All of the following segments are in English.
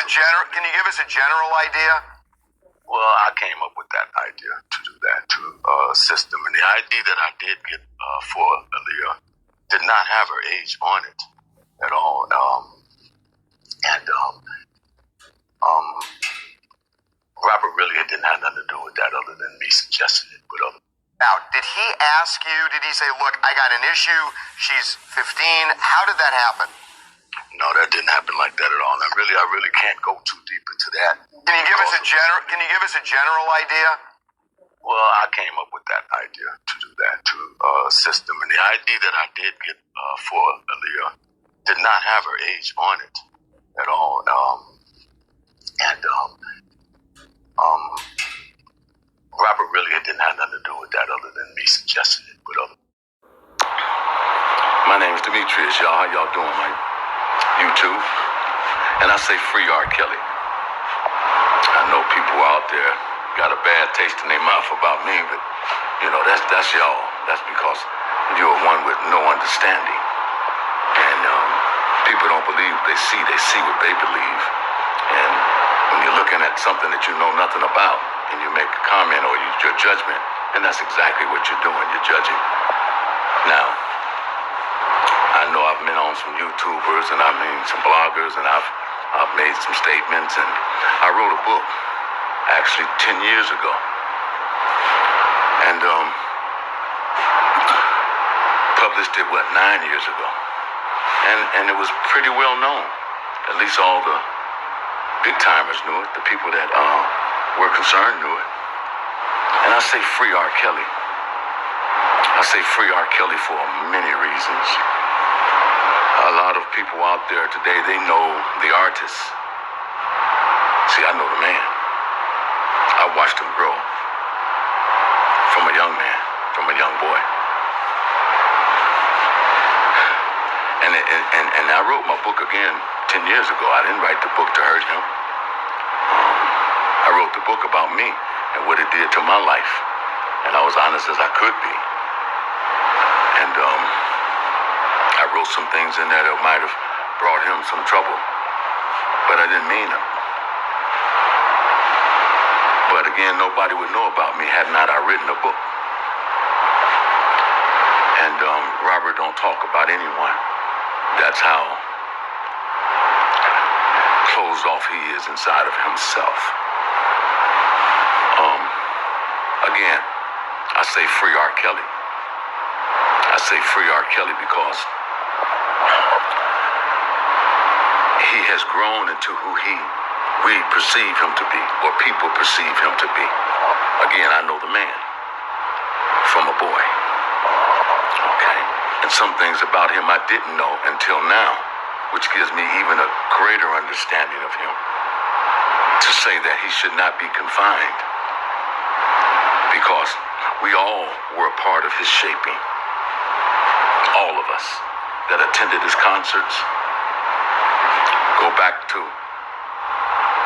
Can you give us a general idea? Well, I came up with that idea to do that, to assist them. And the ID that I did get for Aaliyah did not have her age on it at all. Robert really didn't have nothing to do with that other than me suggesting it. But now, did he ask you, did he say, look, I got an issue, she's 15, how did that happen? No, that didn't happen like that at all. And I really can't go too deep into that. Can you give us a general idea? Well, I came up with that idea to do that, to assist them. And the ID that I did get for Aaliyah did not have her age on it at all. Robert really didn't have nothing to do with that other than me suggesting it. But my name is Demetrius, y'all. How y'all doing, man? YouTube. And I say free R. Kelly. I know people out there got a bad taste in their mouth about me, but that's y'all. That's because you're one with no understanding. And people don't believe what they see what they believe. And when you're looking at something that you know nothing about and you make a comment or your judgment, and that's exactly what you're doing. You're judging. Now, I know I've been on some YouTubers and some bloggers, and I've made some statements, and I wrote a book actually 10 years ago, and published it 9 years ago, and it was pretty well known. At least all the big timers knew it. The people that were concerned knew it. And I say free R. Kelly. I say free R. Kelly for many reasons. A lot of people out there today, they know the artist. See, I know the man. I watched him grow from a young man, from a young boy. And I wrote my book again 10 years ago. I didn't write the book to hurt him. I wrote the book about me and what it did to my life. And I was honest as I could be. And I wrote some things in there that might have brought him some trouble. But I didn't mean them. But again, nobody would know about me had not I written a book. And Robert don't talk about anyone. That's how closed off he is inside of himself. Again, I say free R. Kelly. I say free R. Kelly because he has grown into who we perceive him to be, or people perceive him to be. Again, I know the man from a boy. Okay? And some things about him I didn't know until now, which gives me even a greater understanding of him. To say that he should not be confined, because we all were a part of his shaping. All of us that attended his concerts go back to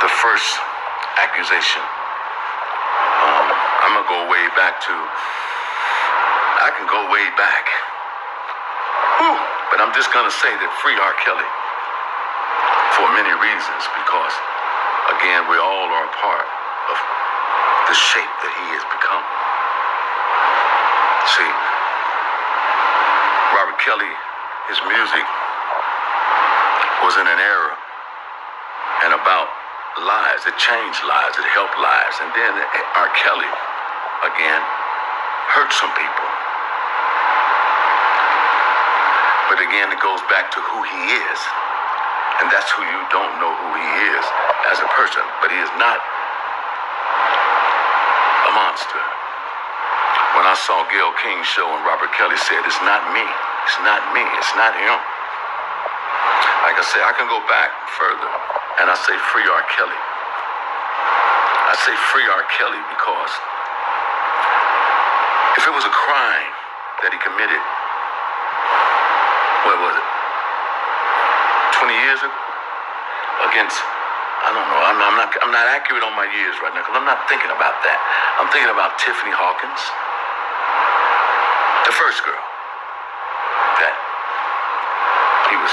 the first accusation. I'm gonna go way back to, I can go way back. Whew. But I'm just gonna say that free R. Kelly for many reasons, because again, we all are a part of the shape that he has become. See, Robert Kelly, his music was in an era and about lives. It changed lives, it helped lives. And then R. Kelly, again, hurt some people. But again, it goes back to who he is. And that's who you don't know who he is as a person. But he is not a monster. When I saw Gayle King's show and Robert Kelly said, it's not me, it's not me, it's not him. Like I say, I can go back further and I say free R. Kelly. I say free R. Kelly because if it was a crime that he committed, what was it, 20 years ago? Against, I don't know, I'm not accurate on my years right now because I'm not thinking about that. I'm thinking about Tiffany Hawkins, the first girl that he was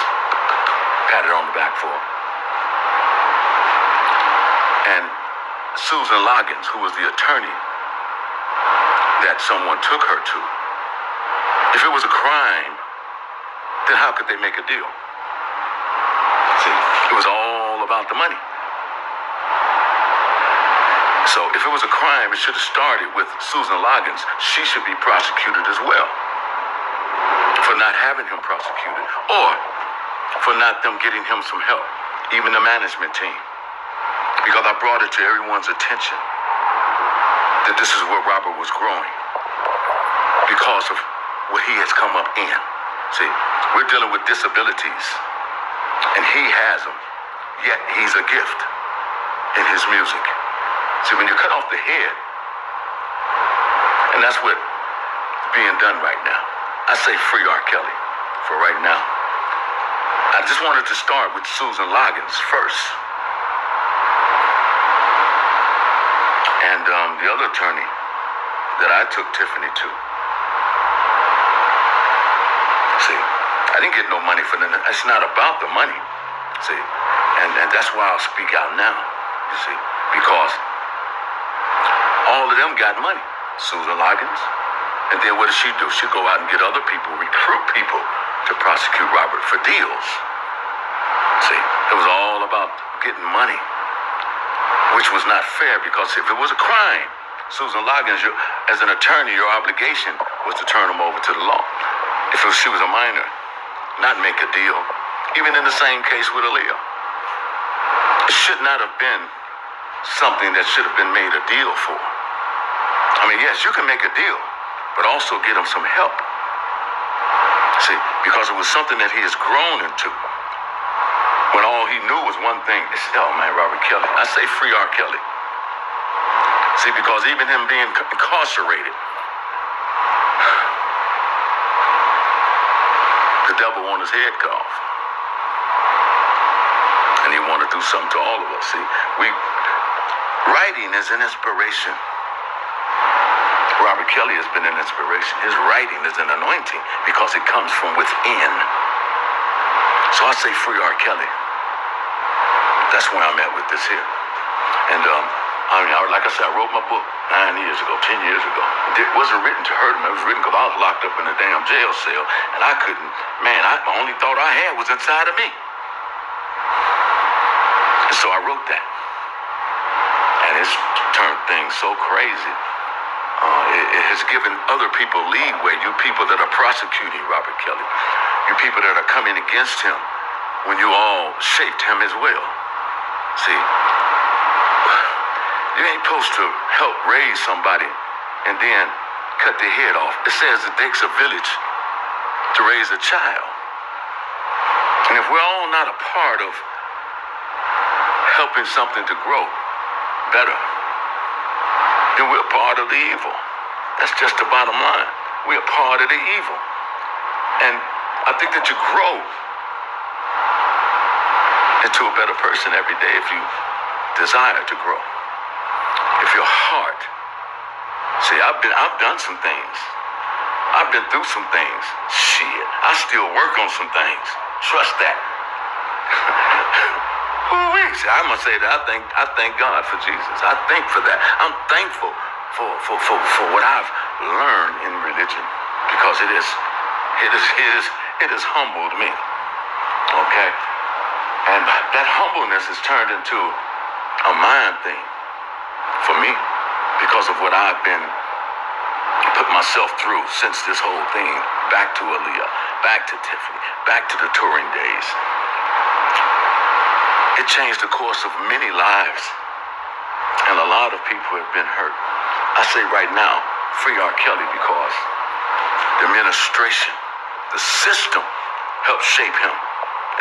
patted on the back for. And Susan Loggins, who was the attorney that someone took her to, if it was a crime, then how could they make a deal? See, it was all about the money. So if it was a crime, it should have started with Susan Loggins. She should be prosecuted as well for not having him prosecuted, or for not them getting him some help, even the management team. Because I brought it to everyone's attention that this is where Robert was growing because of what he has come up in. See, we're dealing with disabilities, and he has them, yet he's a gift in his music. See, when you cut off the head, and that's what's being done right now. I say free R. Kelly for right now. I just wanted to start with Susan Loggins first. And the other attorney that I took Tiffany to. See, I didn't get no money for them. It's not about the money. See, and that's why I'll speak out now, you see, because all of them got money. Susan Loggins. And then what does she do? She'll go out and get other people, recruit people to prosecute Robert for deals. See, it was all about getting money, which was not fair, because if it was a crime, Susan Loggins, as an attorney, your obligation was to turn them over to the law. If she was a minor, not make a deal. Even in the same case with Aaliyah. It should not have been something that should have been made a deal for. I mean, yes, you can make a deal, but also get him some help. See, because it was something that he has grown into. When all he knew was one thing, it's, oh man, Robert Kelly. I say free R. Kelly. See, because even him being incarcerated, the devil wanted his head cut off. And he wanted to do something to all of us. See, writing is an inspiration. Robert Kelly has been an inspiration. His writing is an anointing because it comes from within. So I say free R. Kelly. That's where I'm at with this here. And like I said, I wrote my book 9 years ago, 10 years ago. It wasn't written to hurt him. It was written because I was locked up in a damn jail cell, and I couldn't, the only thought I had was inside of me. And so I wrote that. And it's turned things so crazy. It has given other people leeway. You people that are prosecuting Robert Kelly, you people that are coming against him, when you all shaped him as well. See, you ain't supposed to help raise somebody and then cut their head off. It says it takes a village to raise a child. And if we're all not a part of helping something to grow better, then we're part of the evil. That's just the bottom line. We're part of the evil. And I think that you grow into a better person every day if you desire to grow. If your heart, see, I've done some things. I've been through some things. Shit, I still work on some things. Trust that. See, I must say that I thank God for Jesus. I thank for that. I'm thankful for what I've learned in religion, because it has humbled me. Okay? And that humbleness has turned into a mind thing for me because of what I've been put myself through since this whole thing. Back to Aaliyah, back to Tiffany, back to the touring days. It changed the course of many lives, and a lot of people have been hurt. I say right now, free R. Kelly, because the administration, the system helped shape him,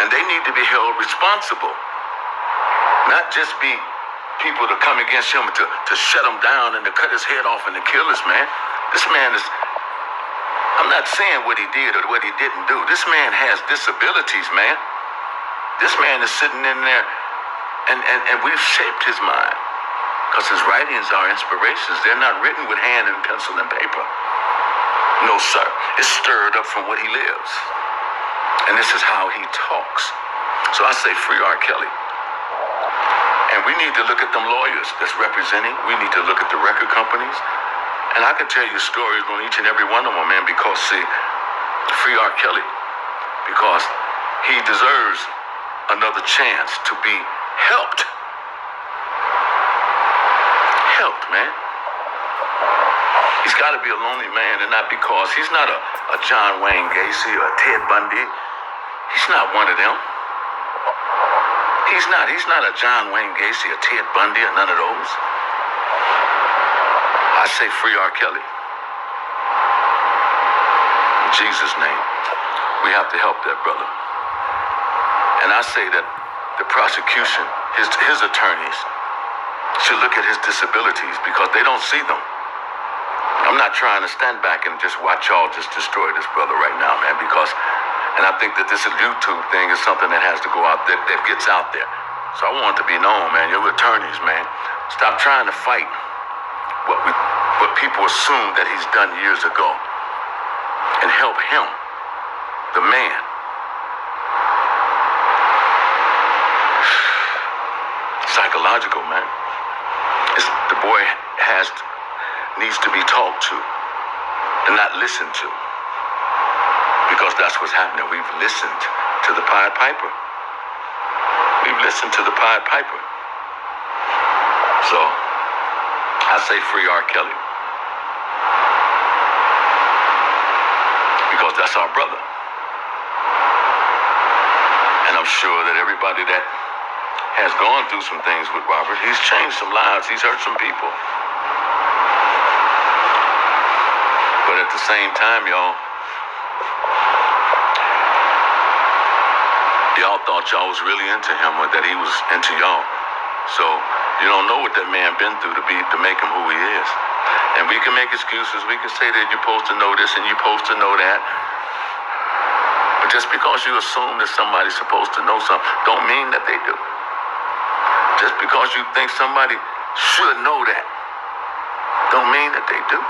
and they need to be held responsible. Not just be people to come against him to shut him down and to cut his head off and to kill this man. This man is, I'm not saying what he did or what he didn't do. This man has disabilities, man. This man is sitting in there, and we've shaped his mind, because his writings are inspirations. They're not written with hand and pencil and paper. No, sir. It's stirred up from what he lives. And this is how he talks. So I say free R. Kelly. And we need to look at them lawyers that's representing. We need to look at the record companies. And I can tell you stories on each and every one of them, man, because, see, free R. Kelly, because he deserves another chance to be helped. Helped, man. He's got to be a lonely man, and not because he's not a John Wayne Gacy or a Ted Bundy. He's not one of them. He's not a John Wayne Gacy or Ted Bundy or none of those. I say free R. Kelly. In Jesus' name, we have to help that brother. And I say that the prosecution, his attorneys, should look at his disabilities because they don't see them. I'm not trying to stand back and just watch y'all just destroy this brother right now, man, and I think that this YouTube thing is something that has to go out there, that gets out there. So I want it to be known, man, your attorneys, man, stop trying to fight what people assume that he's done years ago and help him, the man. Psychological, man. The boy needs to be talked to and not listened to, because that's what's happening. We've listened to the Pied Piper. We've listened to the Pied Piper. So I say free R. Kelly, because that's our brother. And I'm sure that everybody that has gone through some things with Robert, he's changed some lives, he's hurt some people. But at the same time, y'all thought y'all was really into him, or that he was into y'all. So you don't know what that man been through to make him who he is. And we can make excuses. We can say that you're supposed to know this and you're supposed to know that. But just because you assume that somebody's supposed to know something, don't mean that they do. Just because you think somebody should know that, don't mean that they do.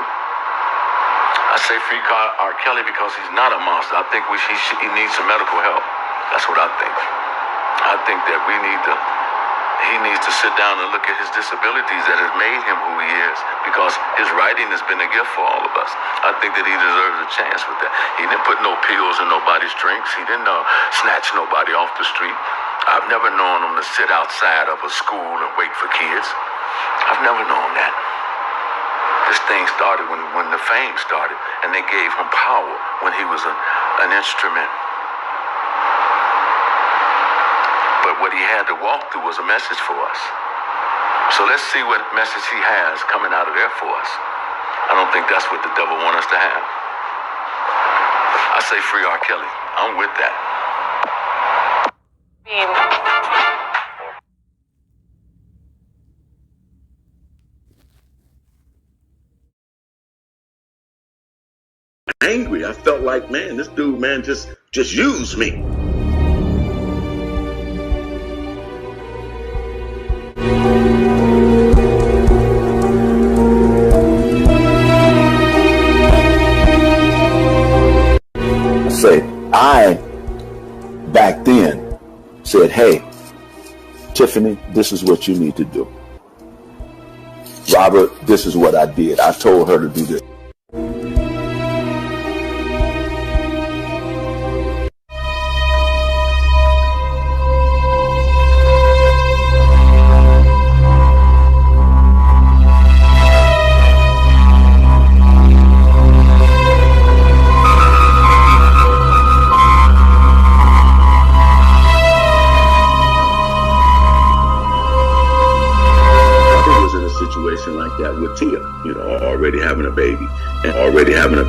I say free R. Kelly because he's not a monster. I think he needs some medical help. That's what I think. I think that he needs to sit down and look at his disabilities that has made him who he is, because his writing has been a gift for all of us. I think that he deserves a chance with that. He didn't put no pills in nobody's drinks. He didn't snatch nobody off the street. I've never known him to sit outside of a school and wait for kids. I've never known that. This thing started when the fame started, and they gave him power when he was an instrument. But what he had to walk through was a message for us. So let's see what message he has coming out of there for us. I don't think that's what the devil wants us to have. I say free R. Kelly. I'm with that. Angry. I felt like, man, this dude, man, just used me. I back then said, hey, Tiffany, this is what you need to do. Robert, this is what I did. I told her to do this. Like that with Tia, already having a baby and already having a